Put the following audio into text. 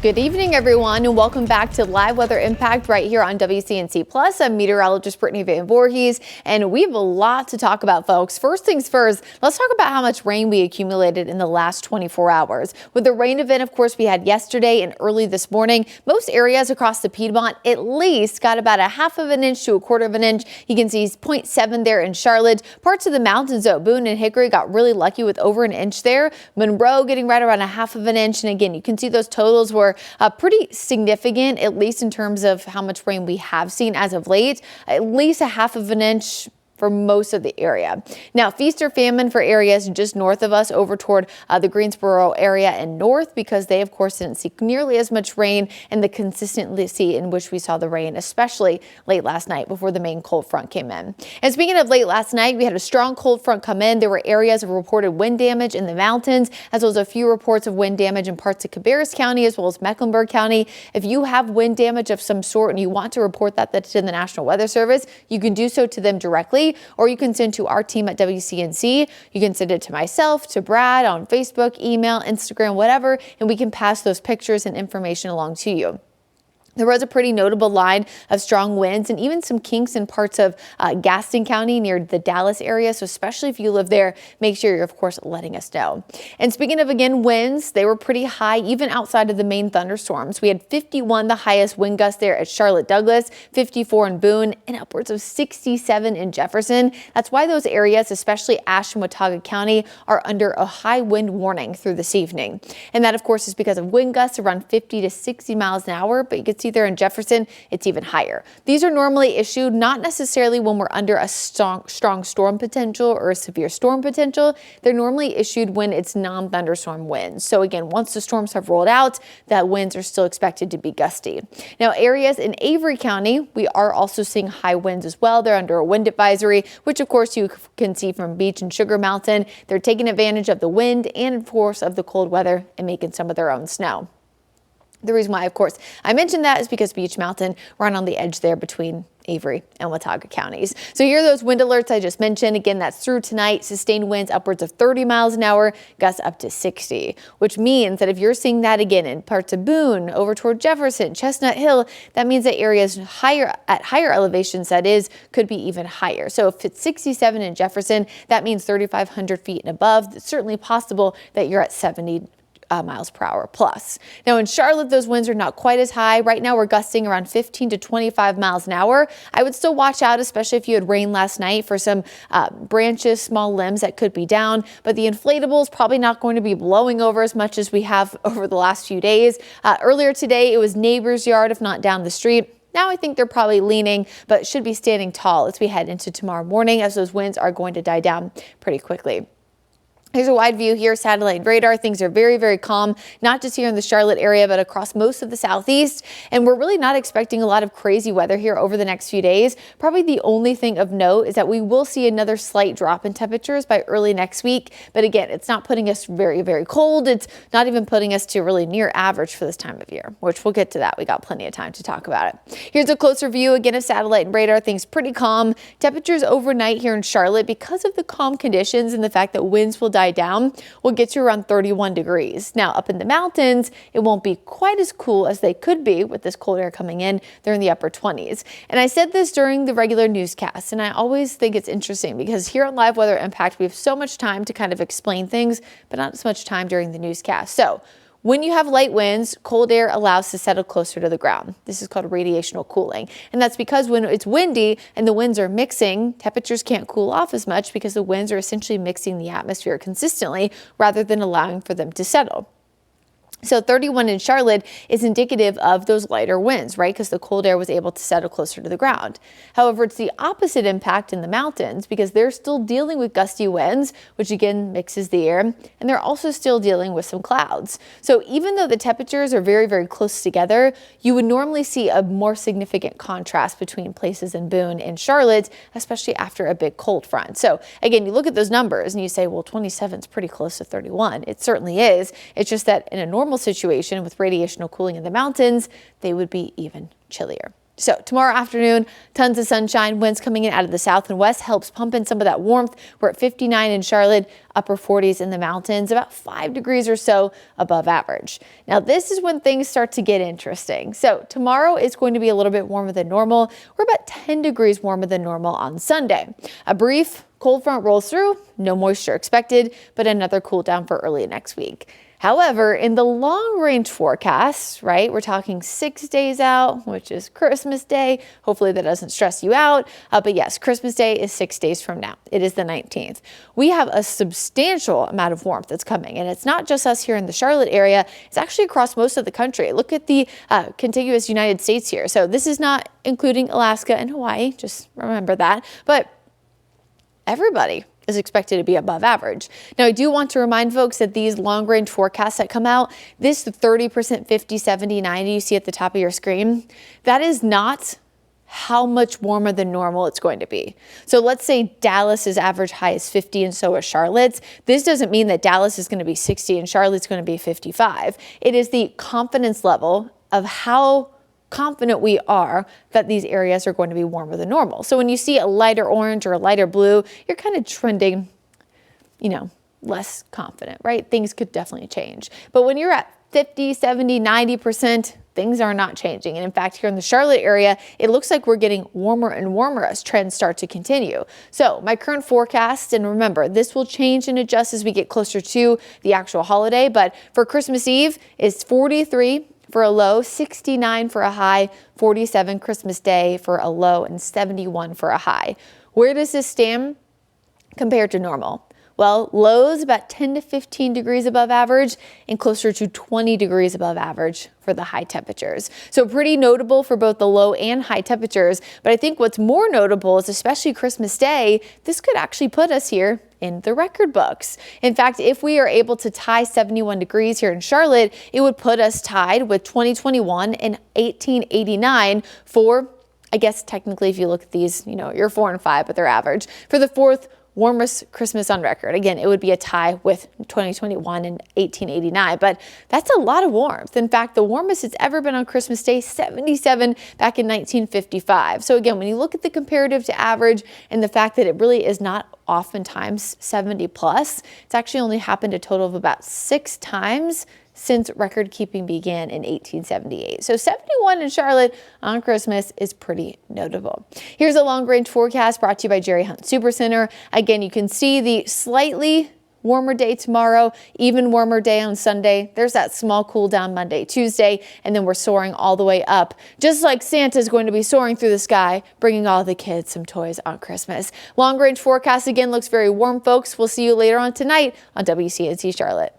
Good evening, everyone, and welcome back to Live Weather Impact right here on WCNC Plus. I'm meteorologist Brittany Van Voorhees, and we have a lot to talk about, folks. First things first, let's talk about how much rain we accumulated in the last 24 hours. With the rain event, of course, we had yesterday and early this morning, most areas across the Piedmont at least got about a half of an inch to a quarter of an inch. You can see 0.7 there in Charlotte. Parts of the mountains, though, Boone and Hickory got really lucky with over an inch there. Monroe getting right around a half of an inch. And again, you can see those totals were pretty significant, at least in terms of how much rain we have seen as of late, at least a half of an inch for most of the area. Now, feast or famine for areas just north of us over toward the Greensboro area and north, because they, of course, didn't see nearly as much rain and the consistency in which we saw the rain, especially late last night before the main cold front came in. And speaking of late last night, we had a strong cold front come in. There were areas of reported wind damage in the mountains, as well as a few reports of wind damage in parts of Cabarrus County, as well as Mecklenburg County. If you have wind damage of some sort and you want to report that to the National Weather Service, you can do so to them directly, or you can send to our team at WCNC. You can send it to myself, to Brad on Facebook, email, Instagram, whatever, and we can pass those pictures and information along to you. There was a pretty notable line of strong winds and even some kinks in parts of Gusty County near the Dallas area. So especially if you live there, make sure you're, of course, letting us know. And speaking of, again, winds, they were pretty high even outside of the main thunderstorms. We had 51, the highest wind gust there at Charlotte Douglas, 54 in Boone, and upwards of 67 in Jefferson. That's why those areas, especially Ashe and Watauga County, are under a high wind warning through this evening. And that, of course, is because of wind gusts around 50 to 60 miles an hour, but you can see there in Jefferson, it's even higher. These are normally issued not necessarily when we're under a strong storm potential or a severe storm potential. They're normally issued when it's non-thunderstorm winds. So again, once the storms have rolled out, that winds are still expected to be gusty. Now, areas in Avery County, we are also seeing high winds as well. They're under a wind advisory, which of course you can see from Beach and Sugar Mountain. They're taking advantage of the wind and, of course, of the cold weather and making some of their own snow. The reason why, of course, I mentioned that is because Beach Mountain, right on the edge there between Avery and Watauga counties. So here are those wind alerts I just mentioned. Again, that's through tonight. Sustained winds upwards of 30 miles an hour, gusts up to 60, which means that if you're seeing that again in parts of Boone, over toward Jefferson, Chestnut Hill, that means that areas higher at higher elevations, that is, could be even higher. So if it's 67 in Jefferson, that means 3,500 feet and above. It's certainly possible that you're at 70 miles per hour plus. Now in Charlotte, those winds are not quite as high. Right now we're gusting around 15 to 25 miles an hour. I would still watch out, especially if you had rain last night, for some branches, small limbs that could be down, but the inflatables probably not going to be blowing over as much as we have over the last few days. Earlier today, it was neighbor's yard, if not down the street. Now I think they're probably leaning, but should be standing tall as we head into tomorrow morning, as those winds are going to die down pretty quickly. Here's a wide view here, satellite and radar. Things are very, very calm, not just here in the Charlotte area, but across most of the southeast. And we're really not expecting a lot of crazy weather here over the next few days. Probably the only thing of note is that we will see another slight drop in temperatures by early next week. But again, it's not putting us very, very cold. It's not even putting us to really near average for this time of year, which we'll get to that. We got plenty of time to talk about it. Here's a closer view again of satellite and radar. Things pretty calm. Temperatures overnight here in Charlotte, because of the calm conditions and the fact that winds will die down, will get you around 31 degrees. Now up in the mountains, it won't be quite as cool as they could be with this cold air coming in. They're in the upper 20s. And I said this during the regular newscast, and I always think it's interesting because here on Live Weather Impact, we have so much time to kind of explain things, but not as much time during the newscast. So when you have light winds, cold air allows to settle closer to the ground. This is called radiational cooling. And that's because when it's windy and the winds are mixing, temperatures can't cool off as much because the winds are essentially mixing the atmosphere consistently rather than allowing for them to settle. So 31 in Charlotte is indicative of those lighter winds, right? Because the cold air was able to settle closer to the ground. However, it's the opposite impact in the mountains because they're still dealing with gusty winds, which again mixes the air, and they're also still dealing with some clouds. So even though the temperatures are very, very close together, you would normally see a more significant contrast between places in Boone and Charlotte, especially after a big cold front. So again, you look at those numbers and you say, well, 27 is pretty close to 31. It certainly is. It's just that in a normal situation with radiational cooling in the mountains, they would be even chillier. So tomorrow afternoon, tons of sunshine, winds coming in out of the south and west helps pump in some of that warmth. We're at 59 in Charlotte, upper 40s in the mountains, about 5 degrees or so above average. Now this is when things start to get interesting. So tomorrow is going to be a little bit warmer than normal. We're about 10 degrees warmer than normal on Sunday. A brief cold front rolls through, no moisture expected, but another cool down for early next week. However, in the long range forecast, right, we're talking 6 days out, which is Christmas Day. Hopefully that doesn't stress you out. But yes, Christmas Day is 6 days from now. It is the 19th. We have a substantial amount of warmth that's coming, and it's not just us here in the Charlotte area. It's actually across most of the country. Look at the contiguous United States here. So this is not including Alaska and Hawaii. Just remember that. But everybody is expected to be above average. Now, I do want to remind folks that these long range forecasts that come out, this 30%, 50, 70, 90 you see at the top of your screen, that is not how much warmer than normal it's going to be. So let's say Dallas's average high is 50 and so is Charlotte's. This doesn't mean that Dallas is going to be 60 and Charlotte's going to be 55. It is the confidence level of how confident we are that these areas are going to be warmer than normal. So when you see a lighter orange or a lighter blue, you're kind of trending, less confident, right? Things could definitely change. But when you're at 50, 70, 90%, things are not changing. And in fact, here in the Charlotte area, it looks like we're getting warmer and warmer as trends start to continue. So my current forecast, and remember, this will change and adjust as we get closer to the actual holiday, but for Christmas Eve is 43 for a low, 69 for a high, 47 Christmas Day for a low, and 71 for a high. Where does this stand compared to normal? Well, lows about 10 to 15 degrees above average and closer to 20 degrees above average for the high temperatures. So pretty notable for both the low and high temperatures. But I think what's more notable is especially Christmas Day, this could actually put us here in the record books. In fact, if we are able to tie 71 degrees here in Charlotte, it would put us tied with 2021 and 1889 for, I guess technically if you look at these, you're 4 and 5, but they're average, for the fourth warmest Christmas on record. Again, it would be a tie with 2021 and 1889, but that's a lot of warmth. In fact, the warmest it's ever been on Christmas Day, 77 back in 1955. So again, when you look at the comparative to average and the fact that it really is not oftentimes 70 plus, it's actually only happened a total of about 6 times since record keeping began in 1878. So 71 in Charlotte on Christmas is pretty notable. Here's a long range forecast brought to you by Jerry Hunt Supercenter. Again, you can see the slightly warmer day tomorrow, even warmer day on Sunday. There's that small cool down Monday, Tuesday, and then we're soaring all the way up, just like Santa's going to be soaring through the sky, bringing all the kids some toys on Christmas. Long range forecast again looks very warm, folks. We'll see you later on tonight on WCNC Charlotte.